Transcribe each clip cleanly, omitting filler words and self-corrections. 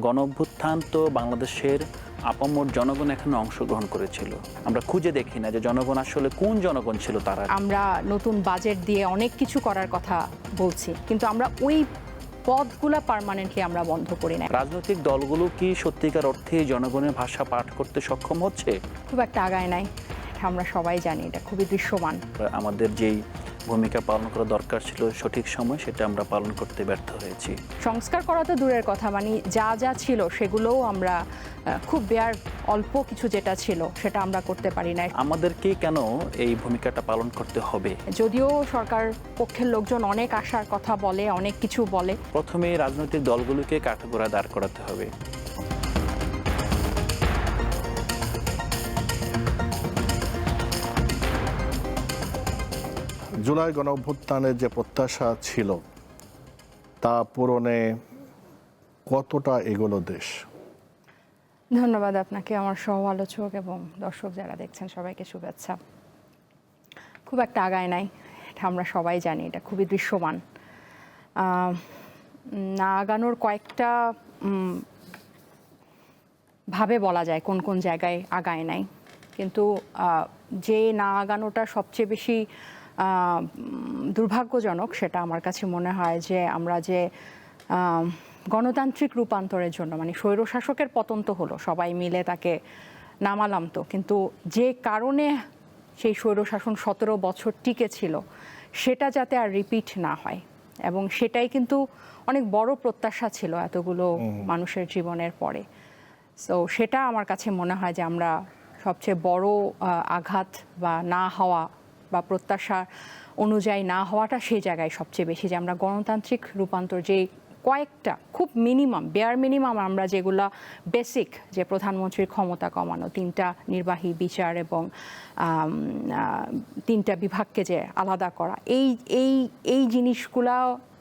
গণঅভ্যুত্থান তো বাংলাদেশের আপামর জনগণ এখানে অংশগ্রহণ করেছিল। আমরা খুঁজে দেখি না যে জনগণ আসলে কোন জনগণ ছিল তারা। আমরা নতুন বাজেট দিয়ে অনেক কিছু করার কথা বলছি, কিন্তু আমরা ওই পদগুলা পার্মানেন্টলি আমরা বন্ধ করি না। রাজনৈতিক দলগুলো কি সত্যিকার অর্থে জনগণের ভাষা পাঠ করতে সক্ষম হচ্ছে? খুব একটা আগায় নাই, এটা আমরা সবাই জানি, এটা খুবই দৃশ্যমান। আমাদের যেই ভূমিকা পালন করা দরকার ছিল সঠিক সময়, সেটা আমরা পালন করতে ব্যর্থ হয়েছি। সংস্কার করা তো দূরের কথা, মানে যা যা ছিল সেগুলোও আমরা খুব বেয়ার অল্প কিছু যেটা ছিল সেটা আমরা করতে পারি না। আমাদেরকে কেন এই ভূমিকাটা পালন করতে হবে? যদিও সরকার পক্ষের লোকজন অনেক আশার কথা বলে, অনেক কিছু বলে। প্রথমে রাজনৈতিক দলগুলোকে কাঠগড়ায় দাঁড় করাতে হবে। জুলাই গণঅভ্যুত্থানের যে প্রত্যাশা ছিল তা পূরণে কতটা এগোলো দেশ? ধন্যবাদ আপনাকে, আমার সহ আলোচক এবং দর্শক যারা দেখছেন সবাইকে শুভেচ্ছা। খুব একটা আগায় নাই, এটা আমরা সবাই জানি, এটা খুবই দৃশ্যমান। না আগানোর কয়েকটা ভাবে বলা যায় কোন কোন জায়গায় আগায় নাই, কিন্তু যে না আগানোটা সবচেয়ে বেশি দুর্ভাগ্যজনক সেটা আমার কাছে মনে হয় যে আমরা যে গণতান্ত্রিক রূপান্তরের জন্য, মানে স্বৈরশাসকের পতন তো হলো, সবাই মিলে তাকে নামালাম তো, কিন্তু যে কারণে সেই স্বৈরশাসন 17 বছর টিকে ছিল সেটা যাতে আর রিপিট না হয়, এবং সেটাই কিন্তু অনেক বড় প্রত্যাশা ছিল এতগুলো মানুষের জীবনের পরে। সো সেটা আমার কাছে মনে হয় যে আমরা সবচেয়ে বড় আঘাত বা না হওয়া বা প্রত্যাশা অনুযায়ী না হওয়াটা সেই জায়গায় সবচেয়ে বেশি, যে আমরা গণতান্ত্রিক রূপান্তর যে কয়েকটা খুব মিনিমাম বেয়ার মিনিমাম আমরা যেগুলা বেসিক, যে প্রধানমন্ত্রীর ক্ষমতা কমানো, 3টা নির্বাহী, বিচার এবং 3টা বিভাগকে যে আলাদা করা, এই এই এই জিনিসগুলা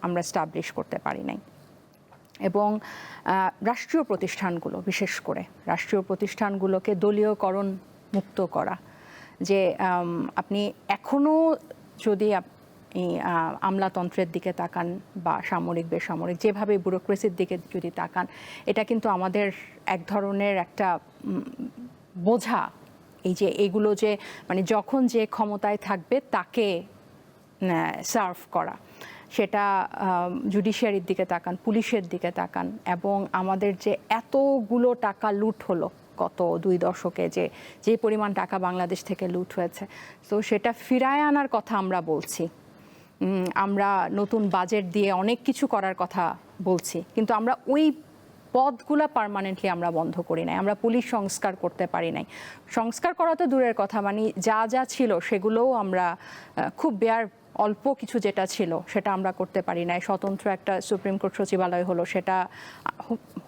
আমরা স্টাবলিশ করতে পারি নাই। এবং রাষ্ট্রীয় প্রতিষ্ঠানগুলো, বিশেষ করে রাষ্ট্রীয় প্রতিষ্ঠানগুলোকে দলীয়করণ মুক্ত করা, যে আপনি এখনও যদি আমলাতন্ত্রের দিকে তাকান বা সামরিক বেসামরিক যেভাবে ব্যুরোক্রেসির দিকে যদি তাকান, এটা কিন্তু আমাদের এক ধরনের একটা বোঝা, এই যে এগুলো যে মানে যখন যে ক্ষমতায় থাকবে তাকে সার্ভ করা, সেটা জুডিশিয়ারির দিকে তাকান, পুলিশের দিকে তাকান, এবং আমাদের যে এতগুলো টাকা লুট হলো গত 2 দশকে, যে পরিমাণ টাকা বাংলাদেশ থেকে লুট হয়েছে, তো সেটা ফিরায় আনার কথা আমরা বলছি। আমরা নতুন বাজেট দিয়ে অনেক কিছু করার কথা বলছি, কিন্তু আমরা ওই পদগুলা পার্মানেন্টলি আমরা বন্ধ করি নাই। আমরা পুলিশ সংস্কার করতে পারি নাই। সংস্কার করা তো দূরের কথা, মানে যা যা ছিল সেগুলোও আমরা খুব বেয়ার অল্প কিছু যেটা ছিল সেটা আমরা করতে পারি নাই। স্বতন্ত্র একটা সুপ্রিম কোর্ট সচিবালয় হলো, সেটা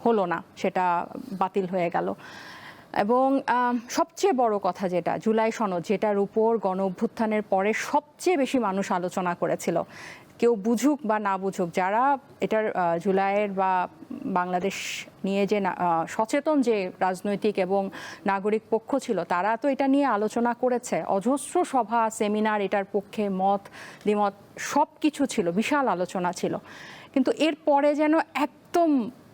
হলো না, সেটা বাতিল হয়ে গেল। এবং সবচেয়ে বড় কথা যেটা জুলাই সনদ, যেটার উপর গণ অভ্যুত্থানের পরে সবচেয়ে বেশি মানুষ আলোচনা করেছিল, কেউ বুঝুক বা না বুঝুক, যারা এটার জুলাইয়ের বা বাংলাদেশ নিয়ে যে সচেতন যে রাজনৈতিক এবং নাগরিক পক্ষ ছিল, তারা তো এটা নিয়ে আলোচনা করেছে, অজস্র সভা, সেমিনার, এটার পক্ষে মত দ্বিমত সব কিছু ছিল, বিশাল আলোচনা ছিল, কিন্তু এর পরে যেন একদম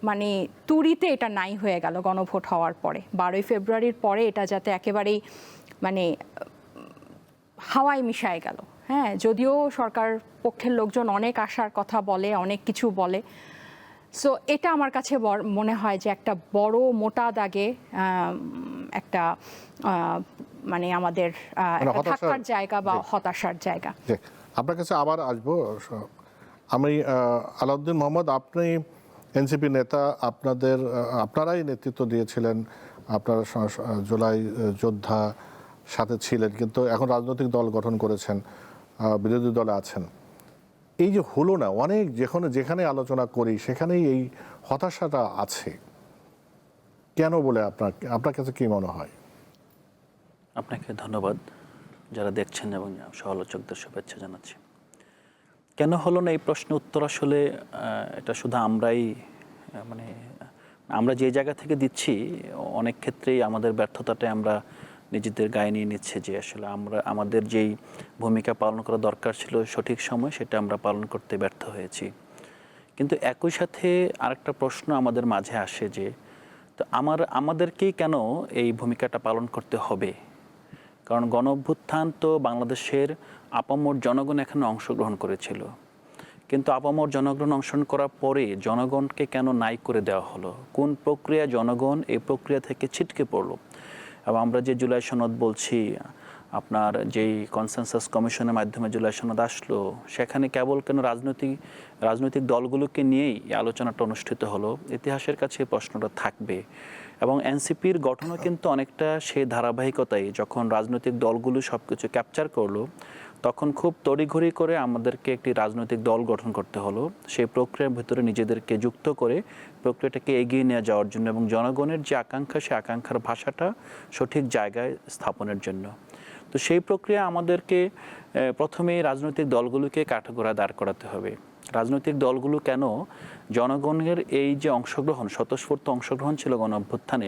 মানে তুড়িতে এটা নাই হয়ে গেল গণভোট হওয়ার পরে। 12ই ফেব্রুয়ারির পরে এটা যাতে একেবারেই মানে হাওয়ায় মিশায় গেল। হ্যাঁ, যদিও সরকার পক্ষের লোকজন অনেক আশার কথা বলে, অনেক কিছু বলে, সো এটা আমার কাছে মনে হয় যে একটা বড় মোটা দাগে একটা মানে আমাদের থাকার জায়গা বা হতাশার জায়গা। আপনার কাছে আবার আসবো। আমি আলাউদ্দিন মোহাম্মদ, আপনি এনসিপি নেতা, আপনারাই নেতৃত্ব দিয়েছিলেন, আপনারা জুলাই যোদ্ধা সাথে ছিলেন, কিন্তু এখন রাজনৈতিক দল গঠন করেছেন, বিরোধী দলে আছেন। এই যে হলো না, অনেক যেখানে আলোচনা করি সেখানেই এই হতাশাটা আছে, কেন বলে আপনার কাছে কি মনে হয়? আপনাকে ধন্যবাদ, যারা দেখছেন এবং সহ-আলোচকদের শুভেচ্ছা জানাচ্ছি। কেন হলো না এই প্রশ্নের উত্তর আসলে এটা শুধু মানে আমরা যে জায়গা থেকে দিচ্ছি, অনেক ক্ষেত্রেই আমাদের ব্যর্থতাটা আমরা নিজেদের গায়ে নিয়ে নিচ্ছে, যে আসলে আমাদের যেই ভূমিকা পালন করা দরকার ছিল সঠিক সময়, সেটা আমরা পালন করতে ব্যর্থ হয়েছি। কিন্তু একই সাথে আরেকটা প্রশ্ন আমাদের মাঝে আসে যে তো আমাদেরকেই কেন এই ভূমিকাটা পালন করতে হবে? কারণ গণঅভ্যুত্থান তো বাংলাদেশের আপামর জনগণ এখানে অংশগ্রহণ করেছিল, কিন্তু আপামর জনগণ অংশগ্রহণ করার পরে জনগণকে কেন নাই করে দেওয়া হলো? কোন প্রক্রিয়া জনগণ এই প্রক্রিয়া থেকে ছিটকে পড়লো? এবং আমরা যে জুলাই সনদ বলছি, আপনার যেই কনসেনসাস কমিশনের মাধ্যমে জুলাই সনদ আসলো, সেখানে কেবল কেন রাজনৈতিক দলগুলোকে নিয়েই এই আলোচনাটা অনুষ্ঠিত হলো? ইতিহাসের কাছে এই প্রশ্নটা থাকবে। এবং এনসিপির গঠনও কিন্তু অনেকটা সেই ধারাবাহিকতাই, যখন রাজনৈতিক দলগুলো সব কিছু ক্যাপচার করলো তখন খুব তড়িঘড়ি করে আমাদেরকে একটি রাজনৈতিক দল গঠন করতে হলো, সেই প্রক্রিয়ার ভিতরে নিজেদেরকে যুক্ত করে প্রক্রিয়াটাকে এগিয়ে নিয়ে যাওয়ার জন্য এবং জনগণের যে আকাঙ্ক্ষা, সেই আকাঙ্ক্ষার ভাষাটা সঠিক জায়গায় স্থাপনের জন্য। তো সেই প্রক্রিয়া আমাদেরকে প্রথমেই রাজনৈতিক দলগুলোকে কাঠগড়ায় দাঁড় করাতে হবে। রাজনৈতিক দলগুলো কেন জনগণের এই যে অংশগ্রহণ, স্বতঃস্ফূর্ত অংশগ্রহণ ছিল গণ অভ্যুত্থানে,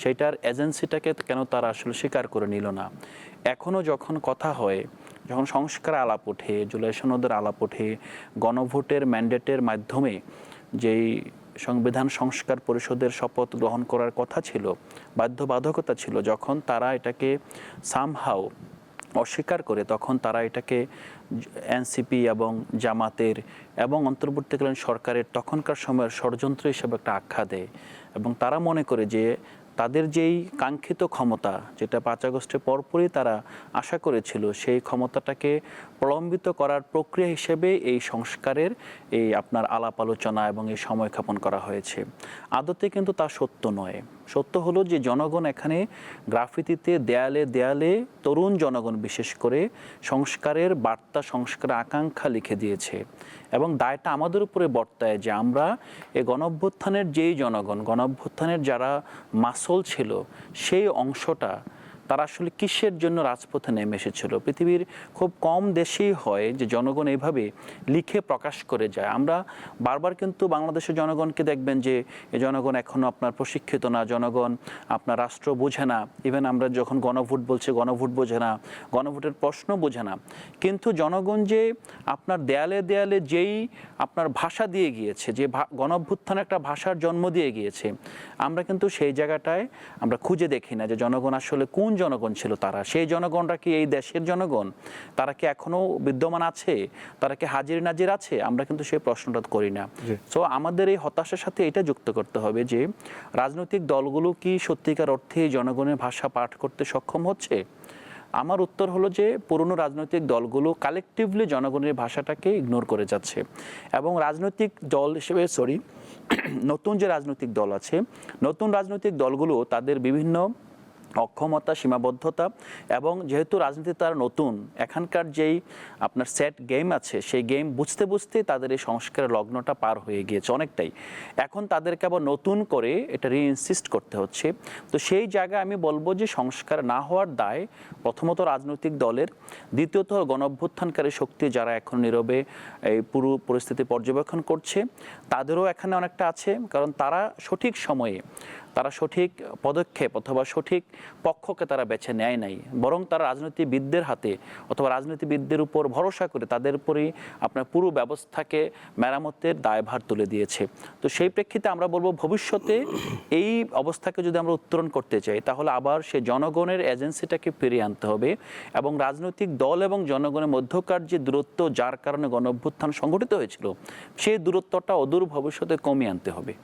সেইটার এজেন্সিটাকে কেন তারা আসলে স্বীকার করে নিল না? এখনও যখন কথা হয়, যখন সংস্কার আলাপ ওঠে, জুলাই সনদের আলাপ ওঠে, গণভোটের ম্যান্ডেটের মাধ্যমে যেই সংবিধান সংস্কার পরিষদের শপথ গ্রহণ করার কথা ছিল, বাধ্যবাধকতা ছিল, যখন তারা এটাকে সামহাও অস্বীকার করে, তখন তারা এটাকে এনসিপি এবং জামাতের এবং অন্তর্বর্তীকালীন সরকারের তখনকার সময়ের ষড়যন্ত্র হিসেবে একটা আখ্যা দেয়। এবং তারা মনে করে যে তাদের যেই কাঙ্ক্ষিত ক্ষমতা, যেটা 5 আগস্টের পরপরই তারা আশা করেছিল, সেই ক্ষমতাটাকে প্রলম্বিত করার প্রক্রিয়া হিসেবে এই সংস্কারের এই আপনার আলাপ আলোচনা এবং এই সময়ক্ষেপণ করা হয়েছে। আদতে কিন্তু তা সত্য নয়। সত্য হলো যে জনগণ এখানে গ্রাফিতিতে দেয়ালে দেয়ালে, তরুণ জনগণ বিশেষ করে, সংস্কারের বার্তা, সংস্কারের আকাঙ্ক্ষা লিখে দিয়েছে। এবং দায়টা আমাদের উপরে বর্তায় যে আমরা এই গণঅভ্যুত্থানের যেই জনগণ, গণঅভ্যুত্থানের যারা মাসল ছিল, সেই অংশটা তারা আসলে কিসের জন্য রাজপথে নেমে এসেছিল। পৃথিবীর খুব কম দেশেই হয় যে জনগণ এইভাবে লিখে প্রকাশ করে যায়। আমরা বারবার কিন্তু বাংলাদেশের জনগণকে দেখবেন যে এই জনগণ এখনও আপনার প্রশিক্ষিত না, জনগণ আপনার রাষ্ট্র বোঝে না। ইভেন আমরা যখন গণভোট বলছি, গণভোট বোঝে না, গণভোটের প্রশ্ন বোঝে না। কিন্তু জনগণ যে আপনার দেয়ালে দেয়ালে যেই আপনার ভাষা দিয়ে গিয়েছে, যে গণঅভ্যুত্থান একটা ভাষার জন্ম দিয়ে গিয়েছে, আমরা কিন্তু সেই জায়গাটায় আমরা খুঁজে দেখি না যে জনগণ আসলে কোন জনগণ ছিল। তারা সেই জনগণরা কি এই দেশের জনগণ? তারা কি এখনো বিদ্যমান আছে? তারা কি হাজির নাজির আছে? আমরা কিন্তু সেই প্রশ্নটা করি না। সো আমাদের এই হতাশার সাথে এটা যুক্ত করতে হবে যে রাজনৈতিক দলগুলো কি সত্যিকার অর্থে জনগণের ভাষা পাঠ করতে সক্ষম হচ্ছে? আমার উত্তর হলো যে পুরনো রাজনৈতিক দলগুলো কালেকটিভলি জনগণের ভাষাটাকে ইগনোর করে যাচ্ছে। এবং রাজনৈতিক দল হিসেবে নতুন যে রাজনৈতিক দল আছে, নতুন রাজনৈতিক দলগুলো তাদের বিভিন্ন অক্ষমতা, সীমাবদ্ধতা এবং যেহেতু রাজনীতি তার নতুন, এখানকার যেই আপনার সেট গেম আছে, সেই গেম বুঝতে বুঝতে তাদের এই সংস্কারের লগ্নটা পার হয়ে গিয়েছে অনেকটাই। এখন তাদেরকে আবার নতুন করে এটা রিইনসিস্ট করতে হচ্ছে। তো সেই জায়গায় আমি বলবো যে সংস্কার না হওয়ার দায় প্রথমত রাজনৈতিক দলের, দ্বিতীয়ত গণঅভ্যুত্থানকারী শক্তি যারা এখন নীরবে এই পুরো পরিস্থিতি পর্যবেক্ষণ করছে, তাদেরও এখানে অনেকটা আছে। কারণ তারা সঠিক সময়ে তারা সঠিক পদক্ষেপ অথবা সঠিক পক্ষকে তারা বেছে নেয় নাই, বরং তারা রাজনীতিবিদদের হাতে অথবা রাজনীতিবিদদের উপর ভরসা করে তাদের উপরেই আপনার পুরো ব্যবস্থাকে মেরামতের দায়ভার তুলে দিয়েছে। তো সেই প্রেক্ষিতে আমরা বলবো ভবিষ্যতে এই অবস্থাকে যদি আমরা উত্তরণ করতে চাই, তাহলে আবার সে জনগণের এজেন্সিটাকে ফিরিয়ে আনতে হবে এবং রাজনৈতিক দল এবং জনগণের মধ্যকার যে দূরত্ব, যার কারণে গণঅভ্যুত্থান সংঘটিত হয়েছিল, সেই দূরত্বটা অদূর ভবিষ্যতে কমিয়ে আনতে হবে।